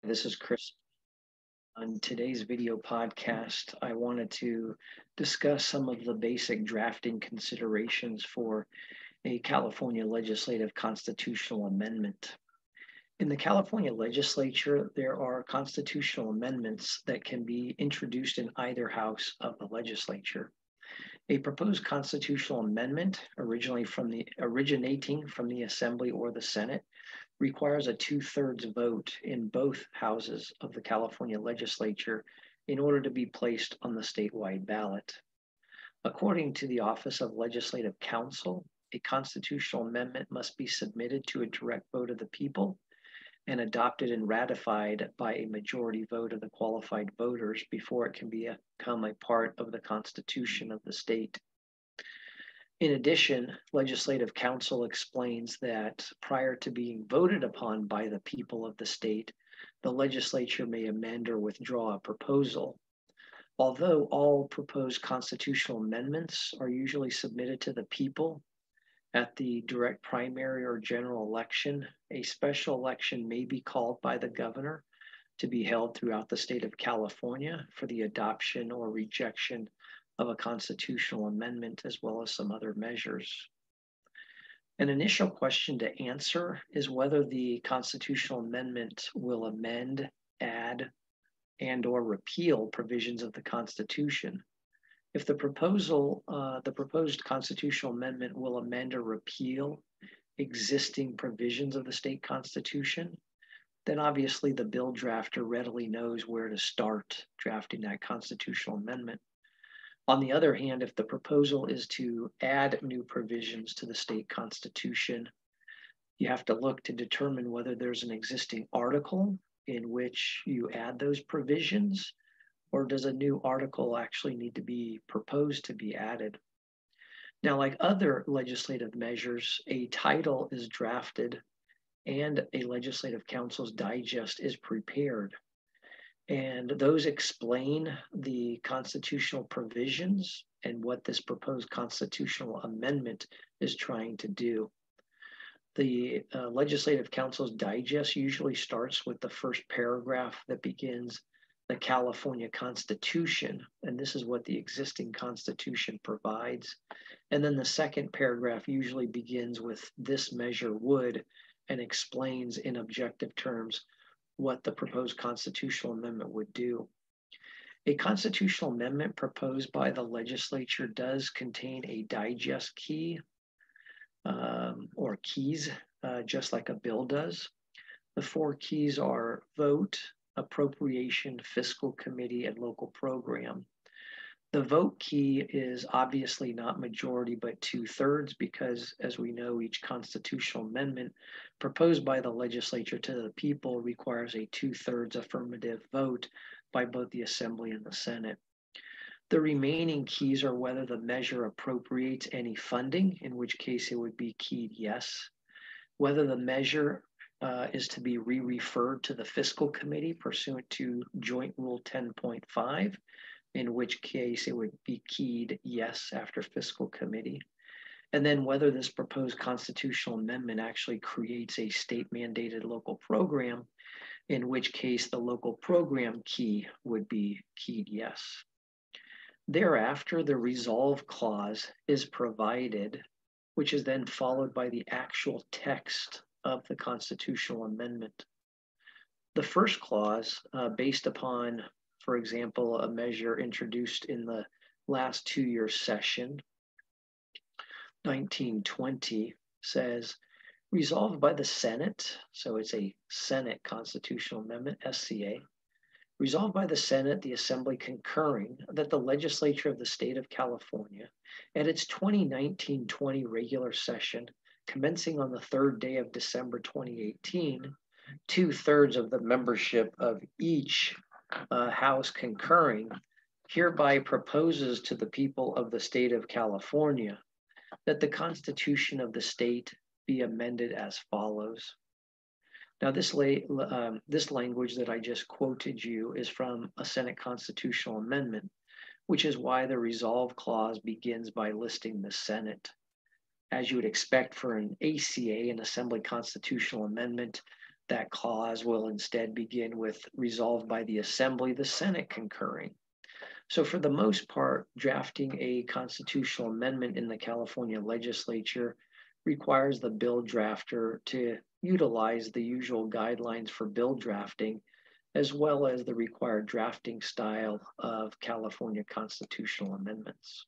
This is Chris. On today's video podcast, I wanted to discuss some of the basic drafting considerations for a California legislative constitutional amendment. In the California legislature, there are constitutional amendments that can be introduced in either house of the legislature. A proposed constitutional amendment, originating from the Assembly or the Senate, requires a 2/3 vote in both houses of the California legislature in order to be placed on the statewide ballot. According to the Office of Legislative Counsel, a constitutional amendment must be submitted to a direct vote of the people and adopted and ratified by a majority vote of the qualified voters before it can become a part of the Constitution of the state. In addition, Legislative Counsel explains that prior to being voted upon by the people of the state, the legislature may amend or withdraw a proposal. Although all proposed constitutional amendments are usually submitted to the people at the direct primary or general election, a special election may be called by the governor to be held throughout the state of California for the adoption or rejection of a constitutional amendment, as well as some other measures. An initial question to answer is whether the constitutional amendment will amend, add, and/or repeal provisions of the Constitution. If the proposed constitutional amendment will amend or repeal existing provisions of the state constitution, then obviously the bill drafter readily knows where to start drafting that constitutional amendment. On the other hand, if the proposal is to add new provisions to the state constitution, you have to look to determine whether there's an existing article in which you add those provisions, or does a new article actually need to be proposed to be added? Now, like other legislative measures, a title is drafted and a legislative council's digest is prepared. And those explain the constitutional provisions and what this proposed constitutional amendment is trying to do. The Legislative Council's digest usually starts with the first paragraph that begins the California Constitution, and this is what the existing Constitution provides. And then the second paragraph usually begins with "this measure would," and explains in objective terms what the proposed constitutional amendment would do. A constitutional amendment proposed by the legislature does contain a digest key or keys, just like a bill does. The 4 keys are vote, appropriation, fiscal committee, and local program. The vote key is obviously not majority, but 2/3, because as we know, each constitutional amendment proposed by the legislature to the people requires a 2/3 affirmative vote by both the Assembly and the Senate. The remaining keys are whether the measure appropriates any funding, in which case it would be keyed yes, whether the measure is to be re-referred to the fiscal committee pursuant to Joint Rule 10.5, in which case it would be keyed yes after fiscal committee, and then whether this proposed constitutional amendment actually creates a state mandated local program, in which case the local program key would be keyed yes. Thereafter, the resolve clause is provided, which is then followed by the actual text of the constitutional amendment. The first clause, based upon, for example, a measure introduced in the last 2-year session, 1920, says, resolved by the Senate, so it's a Senate constitutional amendment, SCA, resolved by the Senate, the Assembly concurring, that the legislature of the state of California, at its 2019-20 regular session, commencing on the 3rd day of December 2018, 2/3 of the membership of each House concurring, hereby proposes to the people of the state of California that the Constitution of the state be amended as follows. Now, this language that I just quoted you is from a Senate constitutional amendment, which is why the resolve clause begins by listing the Senate. As you would expect for an ACA, an Assembly Constitutional Amendment, That clause will instead begin with resolved by the Assembly, the Senate concurring. So for the most part, drafting a constitutional amendment in the California legislature requires the bill drafter to utilize the usual guidelines for bill drafting, as well as the required drafting style of California constitutional amendments.